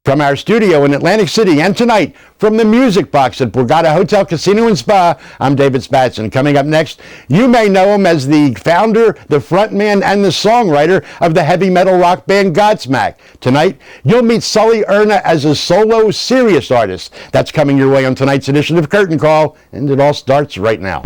From our studio in Atlantic City, and tonight from the Music Box at Borgata Hotel, Casino and Spa, I'm David Spatz. And coming up next, you may know him as the founder, the frontman, and the songwriter of the heavy metal rock band Godsmack. Tonight, you'll meet Sully Erna as a solo, serious artist. That's coming your way on tonight's edition of Curtain Call, and it all starts right now.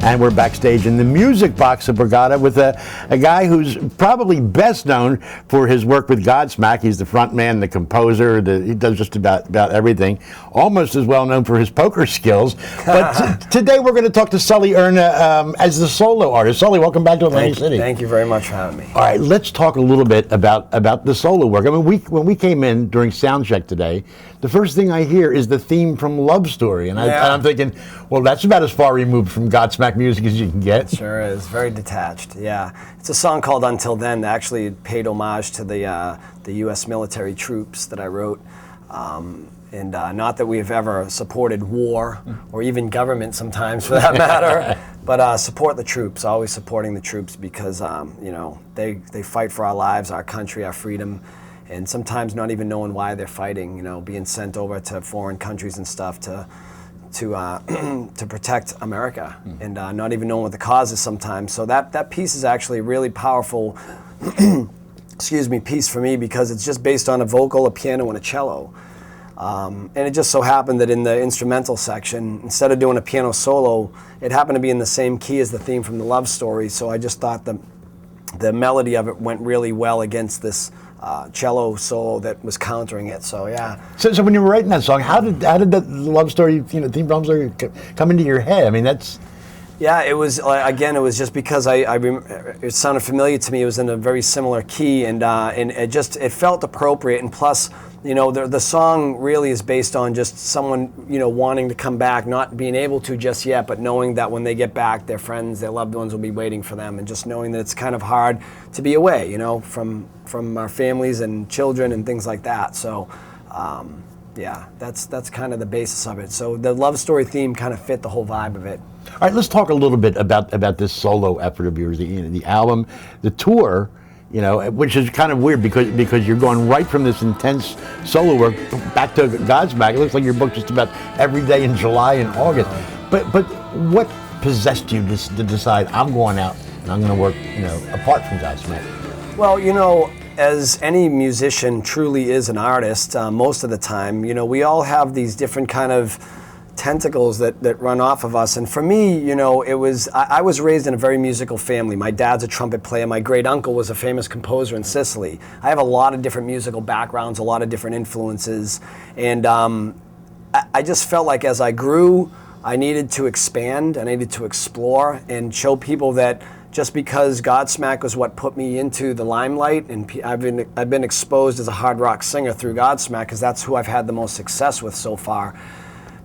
And we're backstage in the Music Box of Borgata with a guy who's probably best known for his work with Godsmack. He's the front man, the composer, he does just about everything. Almost as well known for his poker skills. But today we're going to talk to Sully Erna as the solo artist. Sully, welcome back to Atlantic City. Thank you very much for having me. All right, let's talk a little bit about the solo work. I mean, when we came in during sound check today, the first thing I hear is the theme from Love Story. And I'm thinking, well, that's about as far removed from Godsmack music as you can get. It sure is. Very detached, yeah. It's a song called Until Then that actually paid homage to the U.S. military troops that I wrote. And not that we've ever supported war, or even government sometimes for that matter, but support the troops, always supporting the troops because, they fight for our lives, our country, our freedom, and sometimes not even knowing why they're fighting, being sent over to foreign countries and stuff to protect America, and not even knowing what the cause is sometimes. So that piece is actually a really powerful piece for me because it's just based on a vocal, a piano, and a cello. And it just so happened that in the instrumental section, instead of doing a piano solo, it happened to be in the same key as the theme from the Love Story, so I just thought the melody of it went really well against this cello solo that was countering it. So yeah. So when you were writing that song, how did that Love Story, theme Love Story come into your head? I mean, that's. Yeah, it was again. It was just because it sounded familiar to me. It was in a very similar key, and it felt appropriate. And plus, the song really is based on just someone wanting to come back, not being able to just yet, but knowing that when they get back, their friends, their loved ones will be waiting for them, and just knowing that it's kind of hard to be away, from our families and children and things like that. So. Yeah, that's kind of the basis of it. So the Love Story theme kind of fit the whole vibe of it. All right, let's talk a little bit about this solo effort of yours, the album, the tour, which is kind of weird because you're going right from this intense solo work back to Godsmack. It looks like you're booked just about every day in July and August. But what possessed you to decide I'm going out and I'm going to work, apart from Godsmack? Well, as any musician truly is an artist, most of the time, we all have these different kind of tentacles that run off of us. And for me, I was raised in a very musical family. My dad's a trumpet player. My great uncle was a famous composer in Sicily. I have a lot of different musical backgrounds, a lot of different influences. And I just felt like as I grew, I needed to expand, I needed to explore and show people that just because Godsmack was what put me into the limelight, and I've been exposed as a hard rock singer through Godsmack because that's who I've had the most success with so far.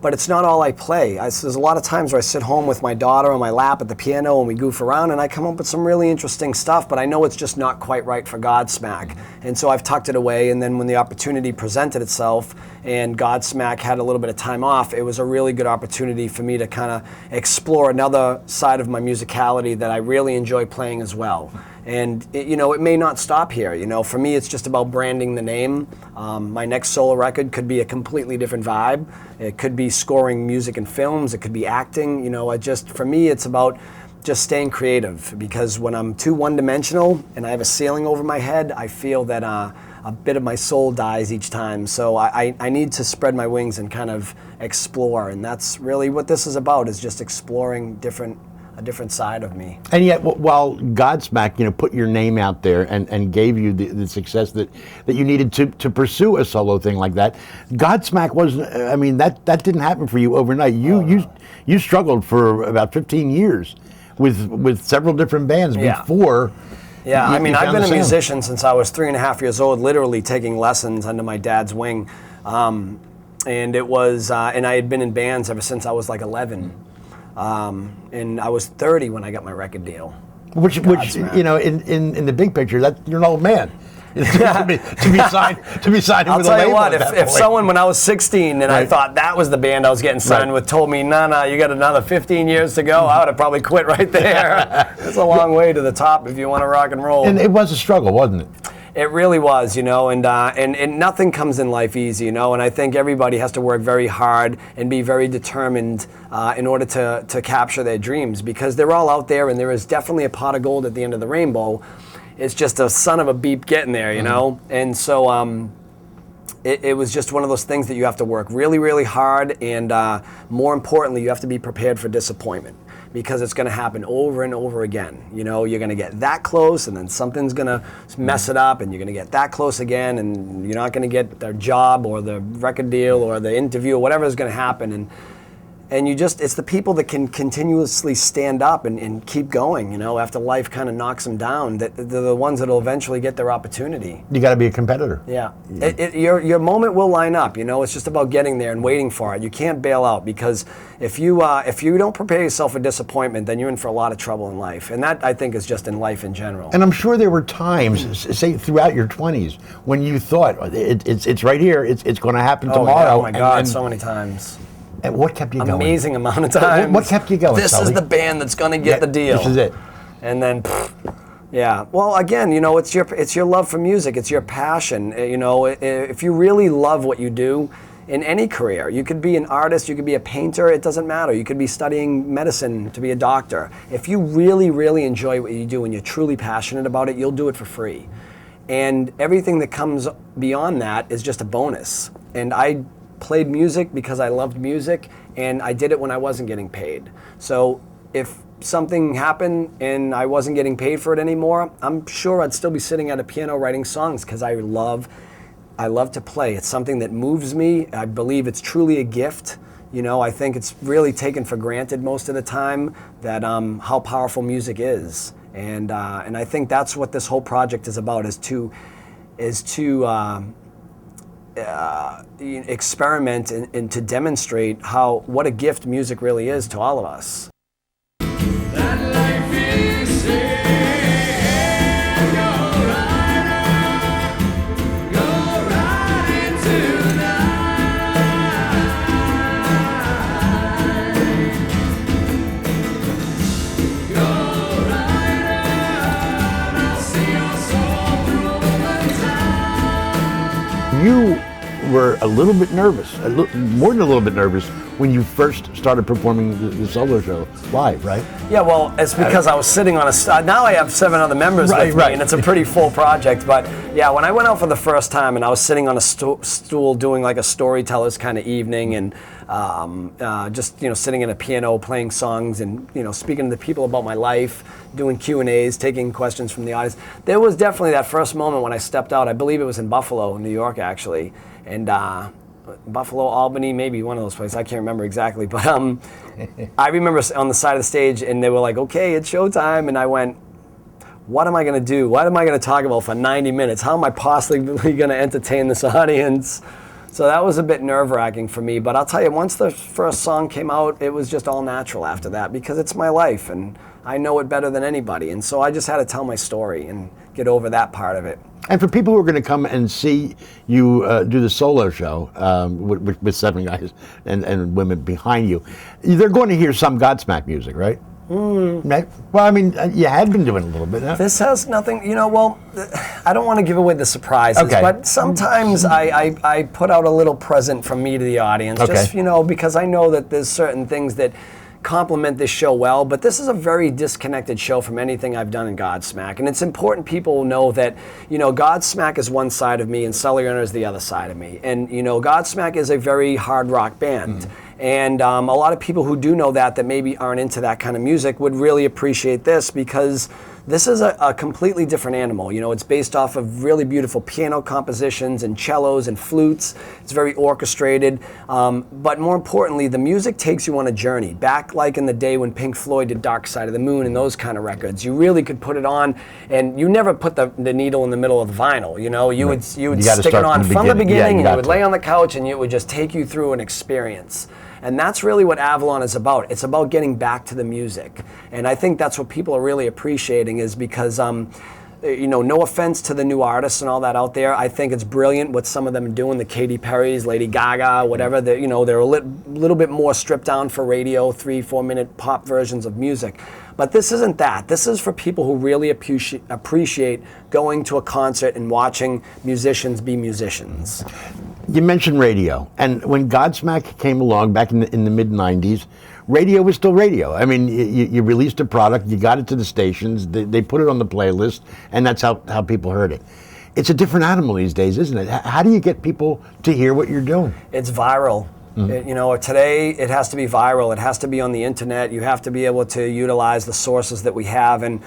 But it's not all I play. There's a lot of times where I sit home with my daughter on my lap at the piano and we goof around and I come up with some really interesting stuff, but I know it's just not quite right for Godsmack. And so I've tucked it away, and then when the opportunity presented itself and Godsmack had a little bit of time off, it was a really good opportunity for me to kind of explore another side of my musicality that I really enjoy playing as well. And it may not stop here. For me, it's just about branding the name. My next solo record could be a completely different vibe. It could be scoring music and films. It could be acting. For me, it's about just staying creative, because when I'm too one-dimensional and I have a ceiling over my head, I feel that a bit of my soul dies each time. So I need to spread my wings and kind of explore. And that's really what this is about, is just exploring a different side of me. And yet, while Godsmack, put your name out there and gave you the success that you needed to pursue a solo thing like that, Godsmack wasn't. I mean, that didn't happen for you overnight. You struggled for about 15 years with several different bands before. Yeah, I've been a musician since I was 3.5 years old, literally taking lessons under my dad's wing, and it was, and I had been in bands ever since I was like 11. And I was 30 when I got my record deal. Which in the big picture, that you're an old man. to be signed I'll with a tell you label what, at that if point. someone when I was 16 and I Right. thought that was the band I was getting signed Right. with told me, no, you got another 15 years to go, I would have probably quit right there. It's a long way to the top if you want to rock and roll. And it was a struggle, wasn't it? It really was, you know, and nothing comes in life easy, you know, and I think everybody has to work very hard and be very determined in order to capture their dreams, because they're all out there and there is definitely a pot of gold at the end of the rainbow. It's just a son of a beep getting there, you know, and so it was just one of those things that you have to work really, really hard, and more importantly, you have to be prepared for disappointment, because it's going to happen over and over again. You know, you're going to get that close, and then something's going to mess it up, and you're going to get that close again, and you're not going to get the job or the record deal or the interview or whatever is going to happen. And you just, it's the people that can continuously stand up and keep going, you know, after life kind of knocks them down, that they're the ones that will eventually get their opportunity. You got to be a competitor. Yeah. Your moment will line up, you know, it's just about getting there and waiting for it. You can't bail out, because if you don't prepare yourself for disappointment, then you're in for a lot of trouble in life. And that, I think, is just in life in general. And I'm sure there were times, say throughout your 20s, when you thought, it's right here, it's going to happen tomorrow. Yeah, oh my God, so many times. And what kept you going? Amazing amount of time. What kept you going, This Sully? is the band that's going to get the deal. This is it. And then, yeah. Well, again, you know, it's your love for music. It's your passion. You know, if you really love what you do in any career, you could be an artist, you could be a painter, it doesn't matter. You could be studying medicine to be a doctor. If you really, really enjoy what you do and you're truly passionate about it, you'll do it for free. And everything that comes beyond that is just a bonus. And I played music because I loved music, and I did it when I wasn't getting paid. So if something happened and I wasn't getting paid for it anymore, I'm sure I'd still be sitting at a piano writing songs, because I love to play. It's something that moves me. I believe it's truly a gift. You know, I think it's really taken for granted most of the time that how powerful music is. And I think that's what this whole project is about, is to experiment and to demonstrate what a gift music really is to all of us. You were a little bit nervous, more than a little bit nervous, when you first started performing the solo show live, right? Yeah, well, it's because I was sitting on now I have 7 other members with me, and it's a pretty full project. But yeah, when I went out for the first time and I was sitting on a stool doing like a storyteller's kind of evening, and just, you know, sitting in a piano playing songs and, you know, speaking to the people about my life, doing Q&As, taking questions from the audience. There was definitely that first moment when I stepped out. I believe it was in Buffalo, New York, actually. And Buffalo, Albany, maybe one of those places. I can't remember exactly. But I remember on the side of the stage, and they were like, okay, it's showtime. And I went, what am I going to do? What am I going to talk about for 90 minutes? How am I possibly going to entertain this audience? So that was a bit nerve-wracking for me. But I'll tell you, once the first song came out, it was just all natural after that, because it's my life, and I know it better than anybody. And so I just had to tell my story and get over that part of it. And for people who are going to come and see you do the solo show with 7 guys and women behind you, they're going to hear some Godsmack music, right? Well, I mean, you had been doing a little bit. Huh? This has nothing, you know, well, I don't want to give away the surprises, okay. But sometimes I put out a little present from me to the audience, okay. Just, you know, because I know that there's certain things that complement this show well, but this is a very disconnected show from anything I've done in Godsmack. And it's important people know that, you know, Godsmack is one side of me and Sully Erna is the other side of me. And, you know, Godsmack is a very hard rock band. And a lot of people who do know that maybe aren't into that kind of music would really appreciate this, because this is a completely different animal. You know, it's based off of really beautiful piano compositions and cellos and flutes. It's very orchestrated. But more importantly, the music takes you on a journey. Back like in the day when Pink Floyd did Dark Side of the Moon and those kind of records, you really could put it on, and you never put the needle in the middle of the vinyl. You know, you would stick it on from the beginning, and you would lay on the couch, and it would just take you through an experience. And that's really what Avalon is about. It's about getting back to the music. And I think that's what people are really appreciating, is because no offense to the new artists and all that out there. I think it's brilliant what some of them are doing, the Katy Perrys, Lady Gaga, whatever. They're a little bit more stripped down for radio, 3-4 minute pop versions of music. But this isn't that. This is for people who really appreciate going to a concert and watching musicians be musicians. You mentioned radio, and when Godsmack came along back in the mid-'90s, radio was still radio. I mean, you released a product, you got it to the stations, they put it on the playlist, and that's how people heard it. It's a different animal these days, isn't it? How do you get people to hear what you're doing? It's viral. Today it has to be viral. It has to be on the internet. You have to be able to utilize the sources that we have, and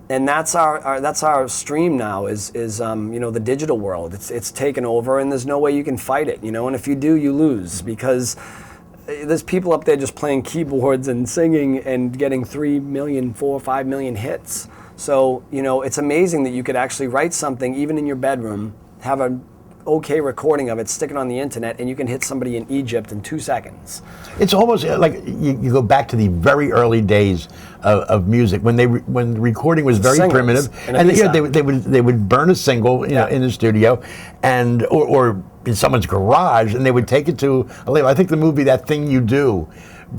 that's our stream now. Is the digital world. It's taken over, and there's no way you can fight it. And if you do, you lose, because there's people up there just playing keyboards and singing and getting 3 million, 4 or 5 million hits. So it's amazing that you could actually write something even in your bedroom, have an okay recording of it, stick it on the internet, and you can hit somebody in Egypt in 2 seconds. It's almost like you go back to the very early days of music when the recording was very primitive, and they would burn a single in the studio, and or in someone's garage, and they would take it to a label. I think the movie That Thing You Do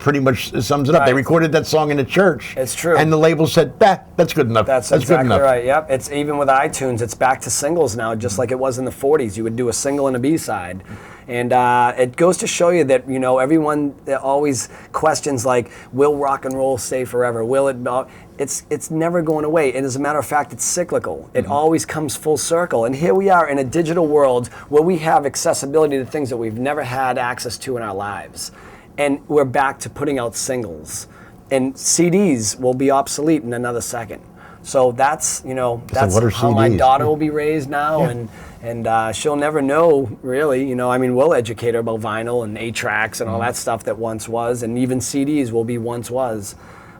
pretty much sums it up. Right. They recorded that song in a church. It's true. And the label said, that's good enough. That's exactly good enough. Right. Yep. It's even with iTunes, it's back to singles now, just like it was in the 40s. You would do a single and a B-side. And it goes to show you that, everyone always questions, like, will rock and roll stay forever? Will it? It's never going away. And as a matter of fact, it's cyclical. It always comes full circle. And here we are in a digital world where we have accessibility to things that we've never had access to in our lives. And we're back to putting out singles. And CDs will be obsolete in another second. So that's how my daughter will be raised now. Yeah. And she'll never know, really. We'll educate her about vinyl and 8-tracks and all that stuff that once was. And even CDs will be once was.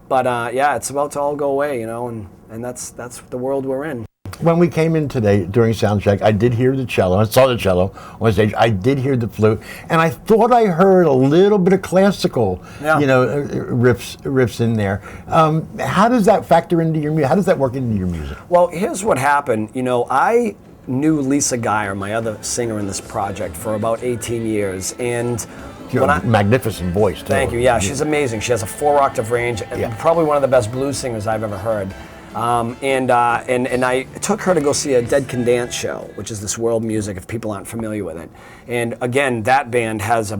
But it's about to all go away, and that's the world we're in. When we came in today during sound check, I did hear the cello. I saw the cello on stage. I did hear the flute, and I thought I heard a little bit of classical, riffs in there. How does that factor into your music? How does that work into your music? Well, here's what happened. I knew Lisa Geyer, my other singer in this project, for about 18 years, and magnificent voice, too. Thank you. Yeah, she's amazing. She has a 4-octave range. Probably one of the best blues singers I've ever heard. And I took her to go see a Dead Can Dance show, which is this world music, if people aren't familiar with it. And again, that band has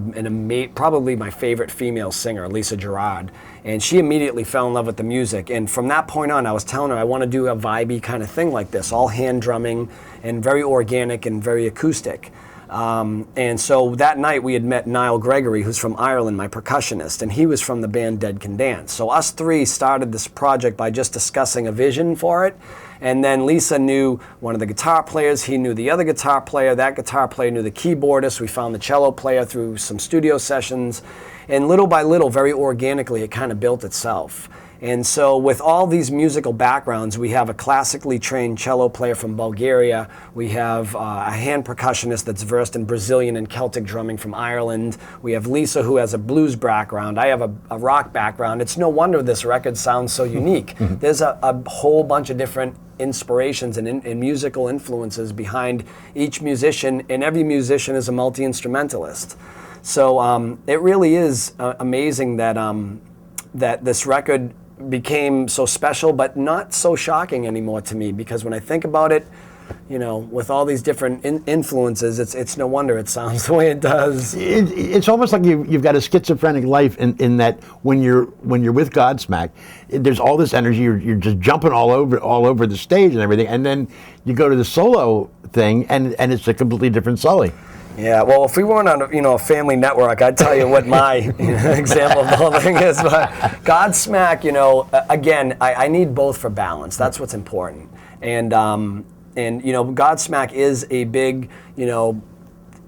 probably my favorite female singer, Lisa Gerard. And she immediately fell in love with the music. And from that point on, I was telling her I want to do a vibey kind of thing like this, all hand drumming and very organic and very acoustic. And so that night we had met Niall Gregory, who's from Ireland, my percussionist, and he was from the band Dead Can Dance. So us three started this project by just discussing a vision for it. And then Lisa knew one of the guitar players, he knew the other guitar player, that guitar player knew the keyboardist, we found the cello player through some studio sessions. And little by little, very organically, it kind of built itself. And so with all these musical backgrounds, we have a classically trained cello player from Bulgaria. We have a hand percussionist that's versed in Brazilian and Celtic drumming from Ireland. We have Lisa, who has a blues background. I have a rock background. It's no wonder this record sounds so unique. There's a whole bunch of different inspirations and musical influences behind each musician, and every musician is a multi-instrumentalist. So it really is amazing that this record became so special, but not so shocking anymore to me, because when I think about it, with all these different influences, it's no wonder it sounds the way it does. It's almost like you've got a schizophrenic life in that when you're with Godsmack, there's all this energy. You're just jumping all over the stage and everything, and then you go to the solo thing, and it's a completely different Sully. Yeah, well, if we weren't on a family network, I'd tell you what my example of the whole thing is. But Godsmack, again, I need both for balance. That's what's important. And Godsmack is a big,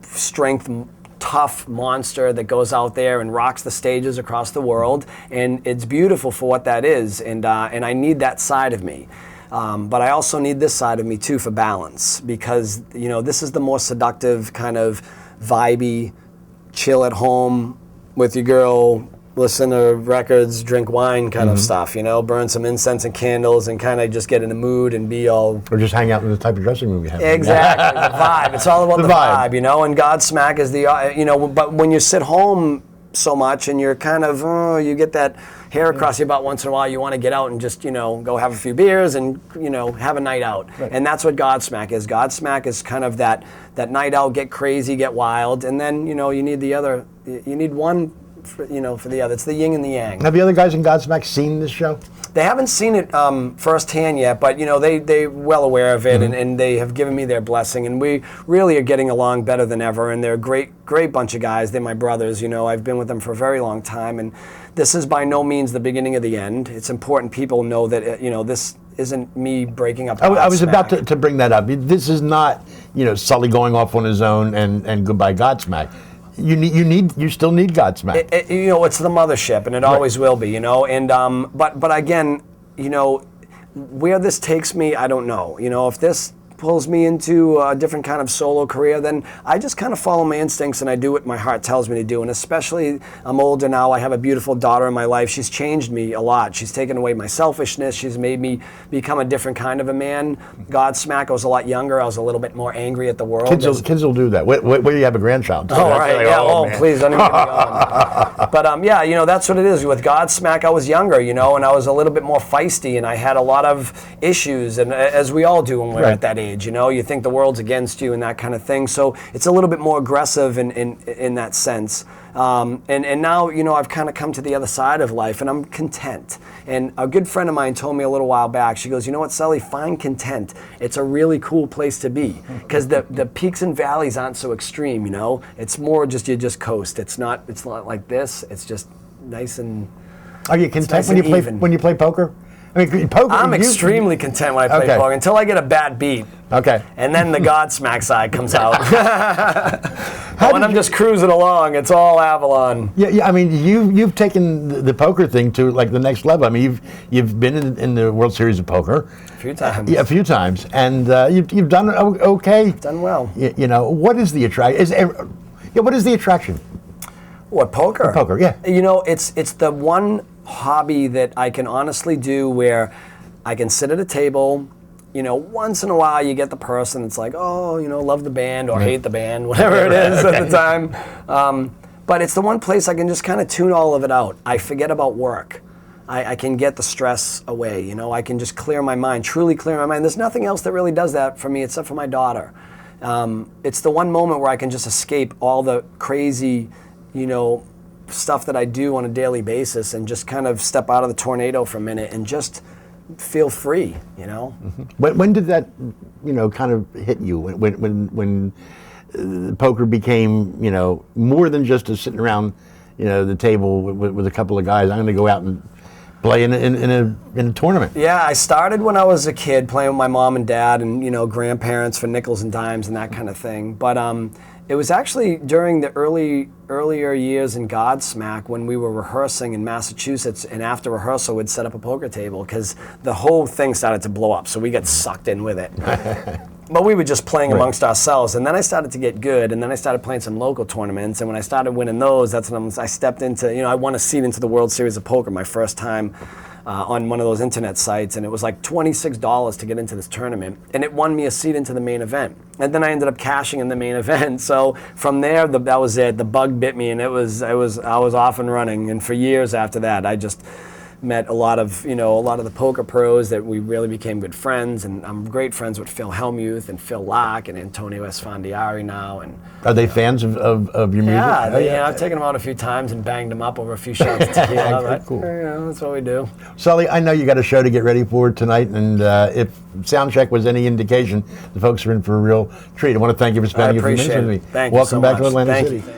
strength, tough monster that goes out there and rocks the stages across the world. And it's beautiful for what that is. And I need that side of me. But I also need this side of me too for balance, because this is the more seductive kind of vibey, chill at home with your girl, listen to records, drink wine kind of stuff, you know, burn some incense and candles and kind of just get in the mood and be all... Or just hang out in the type of dressing room you have. Exactly, the vibe. It's all about the vibe, you know, and Godsmack is the, you know, but when you sit home so much and you're kind of, you get that hair across your butt once in a while, you want to get out and just, you know, go have a few beers and, you know, have a night out. Right. And that's what Godsmack is. Godsmack is kind of that night out, get crazy, get wild, and then, you know, you need the other, you need one, for the other. It's the yin and the yang. Have the other guys in Godsmack seen this show? They haven't seen it firsthand yet, but, you know, they're well aware of it, and they have given me their blessing, and we really are getting along better than ever, and they're a great bunch of guys. They're my brothers, you know. I've been with them for a very long time, and this is by no means the beginning of the end. It's important people know that, you know, this isn't me breaking up. I was about to bring that up. This is not, you know, Sully going off on his own and goodbye Godsmack. You still need Godsmack. You know, it's the mothership, and it always will be. You know, and but again, you know, where this takes me, I don't know. You know, if this pulls me into a different kind of solo career, then I just kind of follow my instincts and I do what my heart tells me to do. And especially, I'm older now, I have a beautiful daughter in my life. She's changed me a lot. She's taken away my selfishness. She's made me become a different kind of a man. Godsmack, I was a lot younger. I was a little bit more angry at the world. Kids will do that. Wait do you have a grandchild? Oh, right. Yeah, please, don't even get me on. But yeah, you know, that's what it is. With Godsmack, I was younger, you know, and I was a little bit more feisty, and I had a lot of issues, and as we all do when we're at that age. You know, you think the world's against you and that kind of thing. So it's a little bit more aggressive in that sense. And now, you know, I've kind of come to the other side of life, and I'm content. And a good friend of mine told me a little while back, she goes, you know what, Sully, find content. It's a really cool place to be, because the peaks and valleys aren't so extreme, you know. It's more just, you just coast. It's not like this. It's just nice and... Are you content nice when you play poker? I mean, poker. I'm extremely content when I play poker until I get a bad beat. Okay. And then the Godsmack side comes out. When I'm just cruising along, it's all Avalon. Yeah. I mean, you've taken the poker thing to like the next level. I mean, you've been in the World Series of Poker a few times. Yeah, a few times, and you've done okay. Done well. You know, what is the attraction? What is the attraction? What, poker? Poker, yeah. You know, it's the one hobby that I can honestly do where I can sit at a table. You know, once in a while you get the person that's like, oh, you know, love the band or hate the band, whatever it is at the time. But it's the one place I can just kind of tune all of it out. I forget about work. I can get the stress away, you know. I can just clear my mind, truly clear my mind. There's nothing else that really does that for me except for my daughter. It's the one moment where I can just escape all the crazy, you know, stuff that I do on a daily basis and just kind of step out of the tornado for a minute and just feel free, you know. When did that, you know, kind of hit you? When poker became, you know, more than just sitting around, you know, the table with a couple of guys. I'm going to go out and play in a tournament. Yeah, I started when I was a kid playing with my mom and dad and, you know, grandparents for nickels and dimes and that kind of thing. But it was actually during the earlier years in Godsmack when we were rehearsing in Massachusetts, and after rehearsal we'd set up a poker table because the whole thing started to blow up, so we got sucked in with it. But we were just playing amongst ourselves, and then I started to get good, and then I started playing some local tournaments, and when I started winning those, that's when I stepped into, you know, I won a seat into the World Series of Poker my first time on one of those internet sites, and it was like $26 to get into this tournament, and it won me a seat into the main event. And then I ended up cashing in the main event. So from there, that was it. The bug bit me, and I was off and running. And for years after that, I just met a lot of the poker pros that we really became good friends, and I'm great friends with Phil Hellmuth and Phil Locke and Antonio Esfandiari now. And are they fans of your music? Yeah, I've taken them out a few times and banged them up over a few shots of tequila. Cool. That's what we do. Sully, I know you got a show to get ready for tonight, and if Soundcheck was any indication, the folks are in for a real treat. I want to thank you for spending a few minutes with me. Thank you so Welcome back much. to Atlantic Thank City. you.